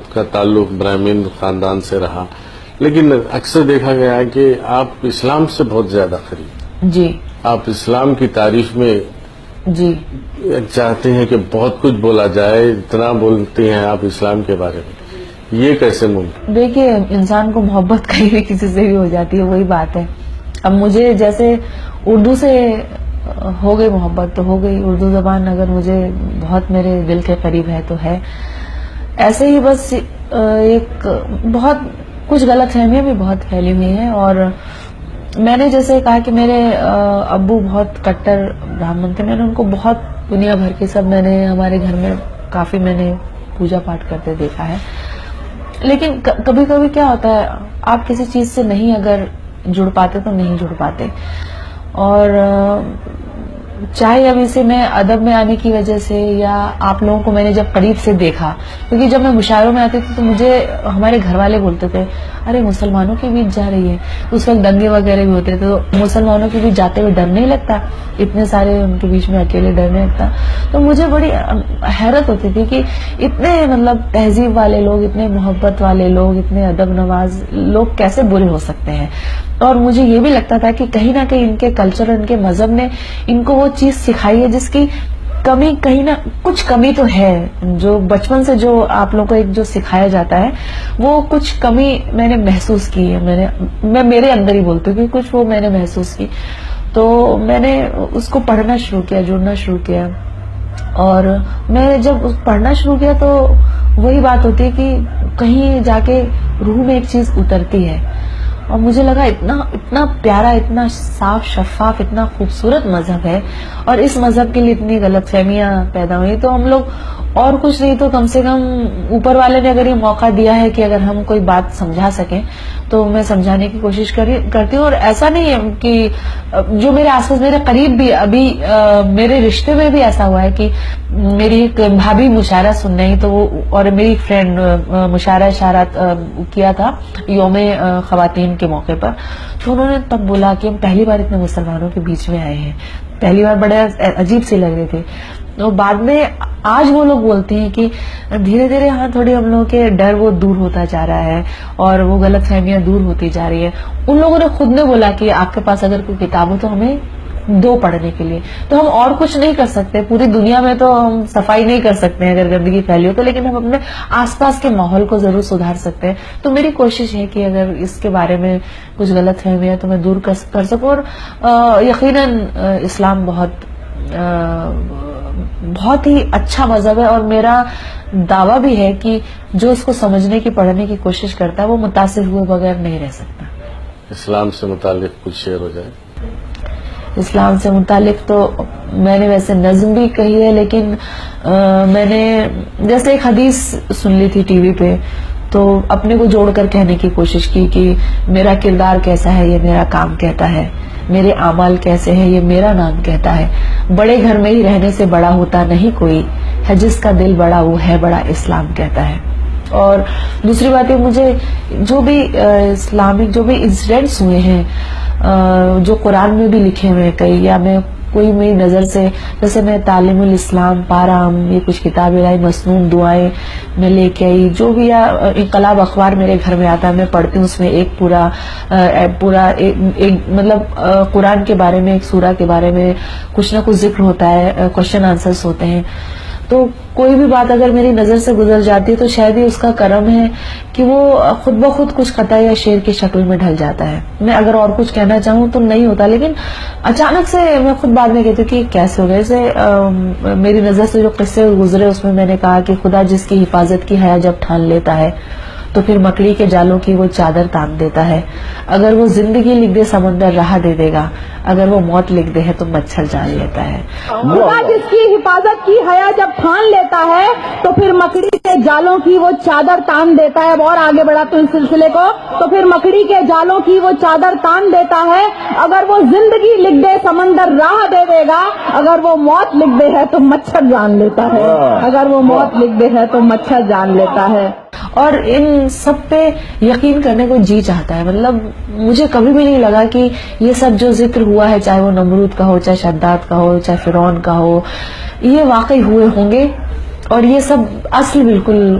آپ کا تعلق برہمن خاندان سے رہا، لیکن اکثر دیکھا گیا ہے کہ آپ اسلام سے بہت زیادہ قریب، جی آپ اسلام کی تعریف میں جی چاہتے ہیں کہ بہت کچھ بولا جائے، اتنا بولتے ہیں آپ اسلام کے بارے میں، یہ کیسے ممکن؟ دیکھیے انسان کو محبت کہیں بھی کسی سے بھی ہو جاتی ہے، وہی بات ہے. اب مجھے جیسے اردو سے ہو گئی محبت تو ہو گئی، اردو زبان اگر مجھے بہت میرے دل کے قریب ہے تو ہے. ایسے ہی بس ایک بہت کچھ غلط فہمیاں بھی بہت پھیلی ہوئی ہیں. اور میں نے جیسے کہا کہ میرے ابو بہت کٹر برہمن تھے، میں نے ان کو بہت دنیا بھر کی سب میں نے ہمارے گھر میں کافی میں نے پوجا پاٹ کرتے دیکھا ہے. لیکن کبھی کبھی کیا ہوتا ہے، آپ کسی چیز سے نہیں اگر جڑ پاتے تو نہیں جڑ پاتے. اور چاہے اب اسے میں ادب میں آنے کی وجہ سے یا آپ لوگوں کو میں نے جب قریب سے دیکھا، کیونکہ جب میں مشاعروں میں آتی تھی تو مجھے ہمارے گھر والے بولتے تھے ارے مسلمانوں کے بیچ جا رہی ہے. اس وقت دنگے وغیرہ بھی ہوتے تھے تو مسلمانوں کے بیچ جاتے ہوئے ڈر نہیں لگتا، اتنے سارے ان کے بیچ میں اکیلے ڈر نہیں لگتا. تو مجھے بڑی حیرت ہوتی تھی کہ اتنے مطلب تہذیب والے لوگ، اتنے محبت والے لوگ، اتنے ادب نواز لوگ کیسے برے ہو سکتے ہیں. اور مجھے یہ بھی لگتا تھا کہ کہیں نہ کہیں ان کے کلچر، ان کے مذہب نے ان کو وہ چیز سکھائی ہے جس کی کمی کہیں نہ کچھ کمی تو ہے. جو بچپن سے جو آپ لوگوں کو ایک جو سکھایا جاتا ہے وہ کچھ کمی میں نے محسوس کی ہے. میں میرے اندر ہی بولتی ہوں کہ کچھ وہ میں نے محسوس کی. تو میں نے اس کو پڑھنا شروع کیا، جڑنا شروع کیا. اور میں جب پڑھنا شروع کیا تو وہی بات ہوتی ہے کہ کہیں جا کے روح میں ایک چیز اترتی ہے. اور مجھے لگا اتنا پیارا، اتنا صاف شفاف، اتنا خوبصورت مذہب ہے، اور اس مذہب کے لیے اتنی غلط فہمیاں پیدا ہوئی. تو ہم لوگ اور کچھ نہیں تو کم سے کم اوپر والے نے اگر یہ موقع دیا ہے کہ اگر ہم کوئی بات سمجھا سکیں تو میں سمجھانے کی کوشش کرتی ہوں. اور ایسا نہیں ہے کہ جو میرے آس پاس میرے قریب بھی ابھی میرے رشتے میں بھی ایسا ہوا ہے کہ میری ایک بھابھی مشاعرہ سن رہی تو وہ، اور میری فرینڈ مشاعرہ اشارات کیا تھا یوم خواتین کے موقع پر، تو انہوں نے تب بولا کہ ہم پہلی بار اتنے مسلمانوں کے بیچ میں آئے ہیں. پہلی بار بڑے عجیب سے لگ رہے تھے. تو بعد میں آج وہ لوگ بولتے ہیں کہ دھیرے دھیرے ہاں تھوڑی ہم لوگوں کے ڈر وہ دور ہوتا جا رہا ہے اور وہ غلط فہمیاں دور ہوتی جا رہی ہے. ان لوگوں نے خود نے بولا کہ آپ کے پاس اگر کوئی کتاب ہو تو ہمیں دو پڑھنے کے لیے. تو ہم اور کچھ نہیں کر سکتے، پوری دنیا میں تو ہم صفائی نہیں کر سکتے ہیں اگر گندگی پھیلی ہو تو، لیکن ہم اپنے آس پاس کے ماحول کو ضرور سدھار سکتے ہیں. تو میری کوشش ہے کہ اگر اس کے بارے میں کچھ غلط فہمی ہے تو میں دور کر سکوں. اور یقیناً اسلام بہت ہی اچھا مذہب ہے، اور میرا دعویٰ بھی ہے کہ جو اس کو سمجھنے کی، پڑھنے کی کوشش کرتا ہے وہ متاثر ہوئے بغیر نہیں رہ سکتا. اسلام سے متعلق کچھ شعر ہو جائے. اسلام سے متعلق تو میں نے ویسے نظم بھی کہی ہے، لیکن میں نے جیسے ایک حدیث سن لی تھی ٹی وی پہ تو اپنے کو جوڑ کر کہنے کی کوشش کی کہ میرا کردار کیسا ہے یہ میرا کام کہتا ہے، میرے اعمال کیسے ہیں یہ میرا نام کہتا ہے. بڑے گھر میں ہی رہنے سے بڑا ہوتا نہیں کوئی، ہے جس کا دل بڑا وہ ہے بڑا اسلام کہتا ہے. اور دوسری بات یہ، مجھے جو بھی اسلامک جو بھی انسیڈنٹس ہوئے ہیں جو قرآن میں بھی لکھے ہوئے کئی، یا میں کوئی میری نظر سے، جیسے میں تعلیم الاسلام پارام، یہ کچھ کتابیں لائی، مسنون دعائیں میں لے کے آئی، جو بھی انقلاب اخبار میرے گھر میں آتا ہے میں پڑھتی ہوں، اس میں ایک پورا مطلب قرآن کے بارے میں، ایک سورہ کے بارے میں کچھ نہ کچھ ذکر ہوتا ہے، کوشچن آنسرز ہوتے ہیں. تو کوئی بھی بات اگر میری نظر سے گزر جاتی ہے تو شاید ہی اس کا کرم ہے کہ وہ خود بخود کچھ قطع یا شعر کی شکل میں ڈھل جاتا ہے. میں اگر اور کچھ کہنا چاہوں تو نہیں ہوتا، لیکن اچانک سے میں خود بعد میں کہتی ہوں کہ کیسے ہو گئے. جیسے میری نظر سے جو قصے گزرے اس میں نے کہا کہ خدا جس کی حفاظت کی حیا جب ٹھان لیتا ہے تو پھر مکڑی کے جالوں کی وہ چادر تان دیتا ہے. اگر وہ زندگی لکھ دے سمندر راہ دے دے گا، اگر وہ موت لکھ دے ہے تو مچھر جان لیتا ہے. خدا جس کی حفاظت کی حیا جب ٹھان لیتا ہے تو پھر مکڑی کے جالوں کی وہ چادر تان دیتا ہے. اب اور آگے بڑھا تو اس سلسلے کو، تو پھر مکڑی کے جالوں کی وہ چادر تان دیتا ہے. اگر وہ زندگی لکھ دے سمندر راہ دے دے گا، اگر وہ موت لکھ دے ہے تو مچھر جان لیتا ہے. اگر وہ موت لکھ دے ہے تو مچھر جان لیتا ہے. اور ان سب پہ یقین کرنے کو جی چاہتا ہے. مطلب مجھے کبھی بھی نہیں لگا کہ یہ سب جو ذکر ہوا ہے، چاہے وہ نمرود کا ہو، چاہے شداد کا ہو، چاہے فرعون کا ہو، یہ واقعی ہوئے ہوں گے. اور یہ سب اصل بالکل